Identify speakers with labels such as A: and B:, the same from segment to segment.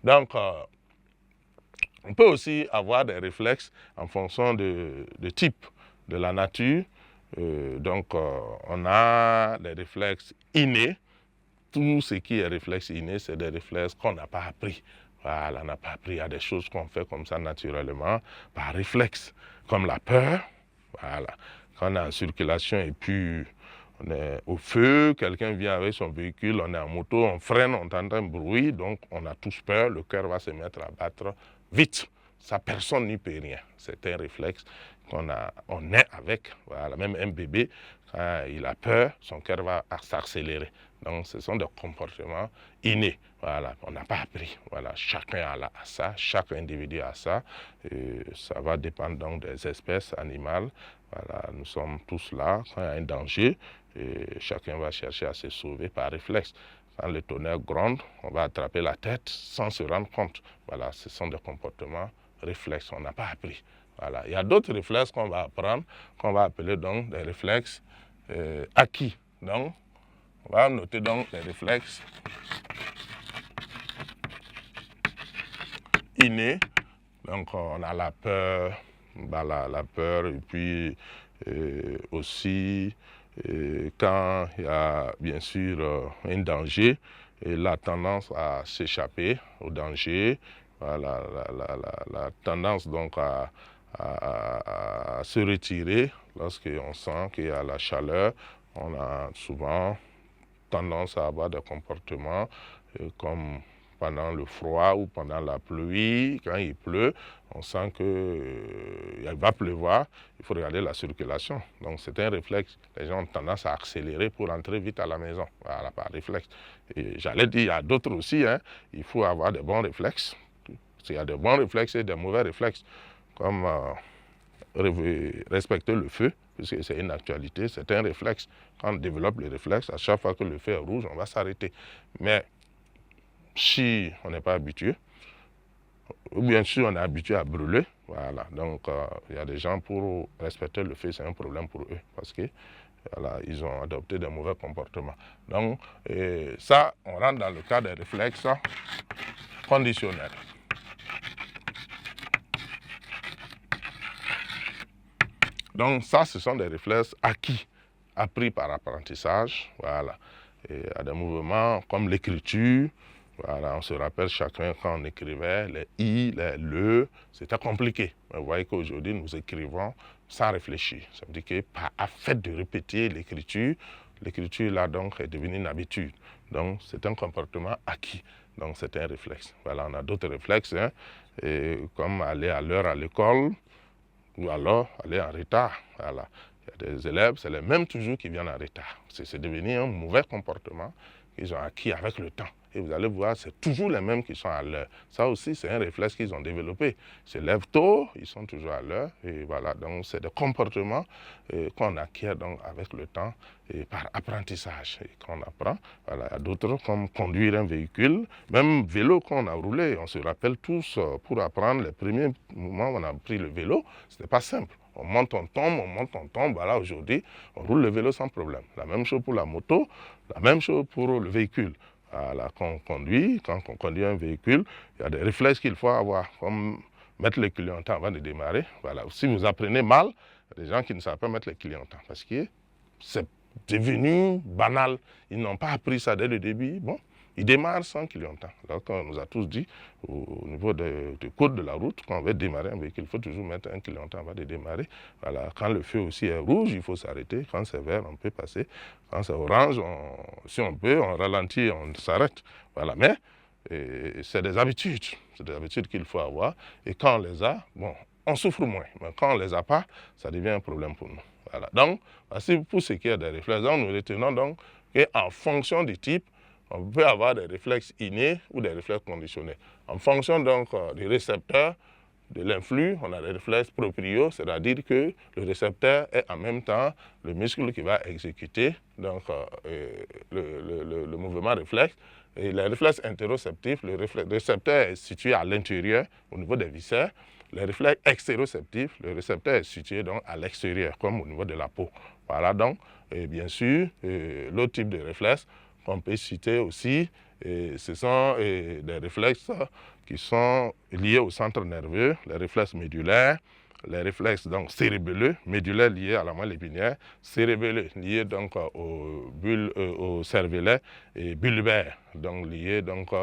A: Donc, on peut aussi avoir des réflexes en fonction de type de la nature. On a des réflexes innés. Tout ce qui est réflexe inné, c'est des réflexes qu'on n'a pas appris. Voilà, on n'a pas appris. Il y a des choses qu'on fait comme ça naturellement, par réflexe, comme la peur. Voilà. Quand on est en circulation et puis on est au feu, quelqu'un vient avec son véhicule, on est en moto, on freine, on entend un bruit, donc on a tous peur, le cœur va se mettre à battre vite. Ça, personne n'y peut rien. C'est un réflexe on est avec. Voilà. Même un bébé, quand il a peur, son cœur va s'accélérer. Donc, ce sont des comportements innés. Voilà. On n'a pas appris. Voilà. Chacun a ça, chaque individu a ça. Ça va dépendre donc des espèces animales. Voilà. Nous sommes tous là. Quand il y a un danger, chacun va chercher à se sauver par réflexe. Quand le tonnerre gronde, on va attraper la tête sans se rendre compte. Voilà. Ce sont des comportements réflexes. On n'a pas appris. Voilà. Il y a d'autres réflexes qu'on va apprendre, qu'on va appeler donc des réflexes acquis. Donc, on va noter donc les réflexes innés. Donc, on a la peur, la peur, et puis aussi quand il y a bien sûr un danger, et la tendance à s'échapper au danger, voilà, la tendance donc à se retirer lorsqu'on sent qu'il y a la chaleur. On a souvent tendance à avoir des comportements comme pendant le froid ou pendant la pluie. Quand il pleut, on sent qu'il va pleuvoir, il faut regarder la circulation. Donc c'est un réflexe. Les gens ont tendance à accélérer pour entrer vite à la maison, voilà, par réflexe. Et j'allais dire, il y a d'autres aussi, hein. Il faut avoir des bons réflexes. Il y a des bons réflexes et des mauvais réflexes, comme respecter le feu, puisque c'est une actualité, c'est un réflexe. Quand on développe le réflexe, à chaque fois que le feu est rouge, on va s'arrêter. Mais si on n'est pas habitué, ou bien sûr on est habitué à brûler, voilà. Donc il y a des gens, pour respecter le feu, c'est un problème pour eux, parce que voilà, ils ont adopté de mauvais comportements. Donc ça, on rentre dans le cas des réflexes conditionnels. Donc ça, ce sont des réflexes acquis, appris par apprentissage. Voilà. Et il y a des mouvements comme l'écriture. Voilà, on se rappelle chacun quand on écrivait les i, les le, c'était compliqué. Mais vous voyez qu'aujourd'hui, nous écrivons sans réfléchir. Ça veut dire que par fait de répéter l'écriture là donc est devenue une habitude. Donc c'est un comportement acquis. Donc c'est un réflexe. Voilà, on a d'autres réflexes, hein, comme aller à l'heure à l'école, ou alors aller en retard. Voilà. Il y a des élèves, c'est les mêmes toujours qui viennent en retard. C'est devenu un mauvais comportement qu'ils ont acquis avec le temps. Et vous allez voir, c'est toujours les mêmes qui sont à l'heure. Ça aussi, c'est un réflexe qu'ils ont développé. Ils se lèvent tôt, ils sont toujours à l'heure. Et voilà, donc c'est des comportements qu'on acquiert donc avec le temps et par apprentissage. Et qu'on apprend, voilà, il y a d'autres comme conduire un véhicule, même vélo qu'on a roulé. On se rappelle tous, pour apprendre les premiers moments où on a pris le vélo, ce n'était pas simple. On monte, on tombe, on monte, on tombe. Voilà, aujourd'hui, on roule le vélo sans problème. La même chose pour la moto, la même chose pour le véhicule. Voilà, quand on conduit un véhicule, il y a des réflexes qu'il faut avoir, comme mettre les clignotants avant de démarrer. Voilà. Si vous apprenez mal, il y a des gens qui ne savent pas mettre les clignotants parce que c'est devenu banal. Ils n'ont pas appris ça dès le début. Bon, ils démarrent sans clignotant. Alors qu'on nous a tous dit, au niveau du code de la route, quand on veut démarrer un véhicule, il faut toujours mettre un clignotant avant de démarrer. Voilà. Quand le feu aussi est rouge, il faut s'arrêter. Quand c'est vert, on peut passer. Quand c'est orange, si on peut, on ralentit, on s'arrête. Voilà. Mais c'est des habitudes. C'est des habitudes qu'il faut avoir. Et quand on les a, bon, on souffre moins. Mais quand on ne les a pas, ça devient un problème pour nous. Voilà. Donc, voici pour ce qui est des réflexes. Donc, nous retenons donc qu'en fonction du type, on peut avoir des réflexes innés ou des réflexes conditionnels. En fonction donc du récepteur, de l'influx, on a des réflexes propriaux, c'est-à-dire que le récepteur est en même temps le muscle qui va exécuter donc, le mouvement réflexe. Et les réflexes interoceptifs, le récepteur est situé à l'intérieur, au niveau des viscères. Les réflexes extéroceptifs, le récepteur est situé donc à l'extérieur, comme au niveau de la peau. Voilà donc, et bien sûr, l'autre type de réflexe qu'on peut citer aussi, ce sont des réflexes qui sont liés au centre nerveux, les réflexes médulaires, les réflexes donc cérébelleux, médulaires liés à la moelle épinière, cérébelleux liés donc au cervelet et bulbaire, donc liés donc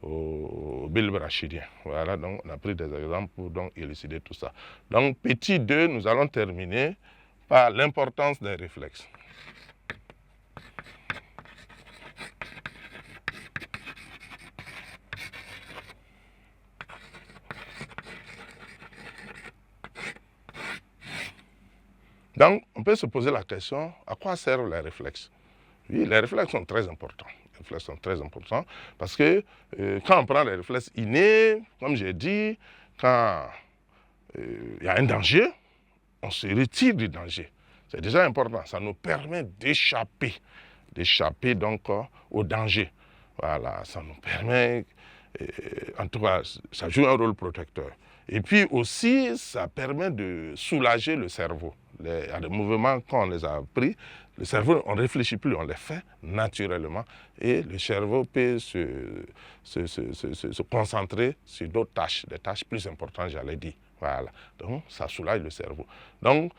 A: au bulbe rachidien. Voilà, donc on a pris des exemples pour donc élucider tout ça. Donc petit 2, nous allons terminer par l'importance des réflexes. Donc, on peut se poser la question, à quoi servent les réflexes? Oui, les réflexes sont très importants. Les réflexes sont très importants parce que quand on prend les réflexes innés, comme j'ai dit, quand il y a un danger, on se retire du danger. C'est déjà important. Ça nous permet d'échapper donc au danger. Voilà, ça nous permet, en tout cas, ça joue un rôle protecteur. Et puis aussi, ça permet de soulager le cerveau. Il y a des mouvements, quand on les a appris, le cerveau, on ne réfléchit plus, on les fait naturellement. Et le cerveau peut se concentrer sur d'autres tâches, des tâches plus importantes, j'allais dire. Voilà, donc ça soulage le cerveau. Donc,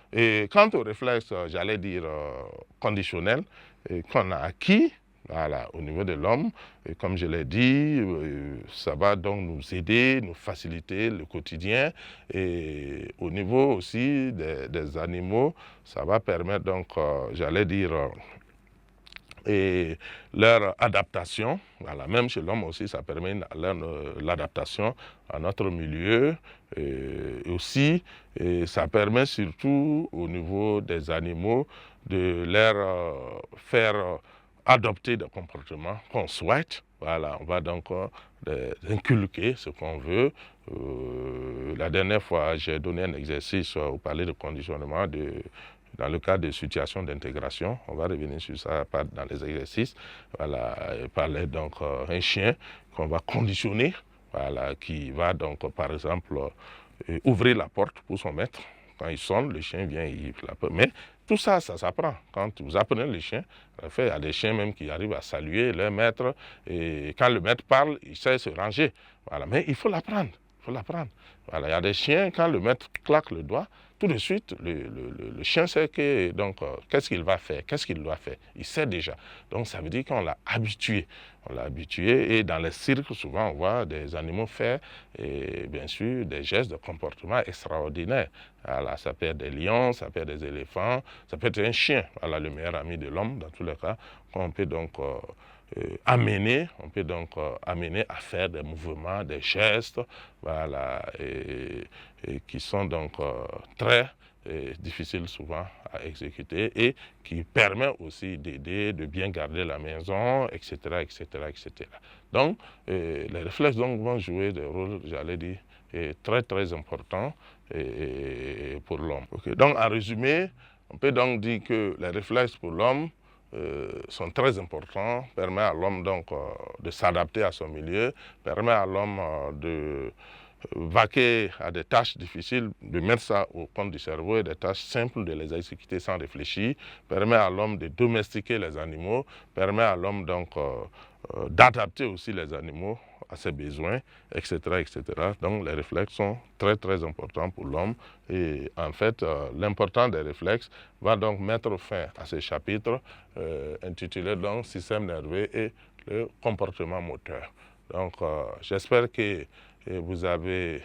A: quant au réflexe, j'allais dire, conditionnel, qu'on a acquis, voilà, au niveau de l'homme, et comme je l'ai dit, ça va donc nous aider, nous faciliter le quotidien. Et au niveau aussi des animaux, ça va permettre donc, j'allais dire, et leur adaptation, voilà, même chez l'homme aussi, ça permet l'adaptation à notre milieu. Et aussi, ça permet surtout au niveau des animaux de leur faire adopter des comportements qu'on souhaite. Voilà, on va donc inculquer ce qu'on veut. La dernière fois, j'ai donné un exercice au palais de conditionnement dans le cadre de situations d'intégration. On va revenir sur ça dans les exercices. Voilà, il parlait donc un chien qu'on va conditionner, voilà, qui va donc par exemple ouvrir la porte pour son maître. Quand il sonne, le chien vient, il la peut. Mais tout ça, ça s'apprend. Quand vous apprenez le chien, il y a des chiens même qui arrivent à saluer leur maître. Et quand le maître parle, il sait se ranger. Voilà. Mais il faut l'apprendre. Il faut l'apprendre. Voilà. Il y a des chiens, quand le maître claque le doigt, tout de suite, le chien sait que, donc, qu'est-ce qu'il va faire, qu'est-ce qu'il doit faire. Il sait déjà. Donc, ça veut dire qu'on l'a habitué. On l'a habitué. Et dans les cirques, souvent, on voit des animaux faire, et bien sûr, des gestes de comportement extraordinaires. Voilà, ça peut être des lions, ça peut être des éléphants, ça peut être un chien. Voilà, le meilleur ami de l'homme, dans tous les cas. On peut donc amener à faire des mouvements, des gestes, voilà, et qui sont donc très difficiles souvent à exécuter et qui permet aussi d'aider, de bien garder la maison, etc., etc., etc. Donc, les réflexes donc, vont jouer des rôles, j'allais dire, très, très importants pour l'homme. Okay. Donc, en résumé, on peut donc dire que les réflexes pour l'homme sont très importants, permet à l'homme donc de s'adapter à son milieu, permet à l'homme de vaquer à des tâches difficiles, de mettre ça au compte du cerveau et des tâches simples de les exécuter sans réfléchir, permet à l'homme de domestiquer les animaux, permet à l'homme donc d'adapter aussi les animaux à ses besoins, etc., etc. Donc les réflexes sont très très importants pour l'homme et en fait l'importance des réflexes va donc mettre fin à ce chapitre intitulé donc système nerveux et le comportement moteur. Donc j'espère que vous avez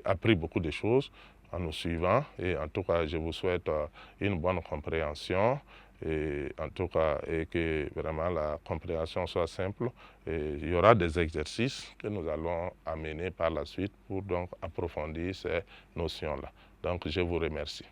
A: appris beaucoup de choses en nous suivant et en tout cas je vous souhaite une bonne compréhension. Et en tout cas, et que vraiment la compréhension soit simple. Et il y aura des exercices que nous allons amener par la suite pour donc approfondir ces notions-là. Donc, je vous remercie.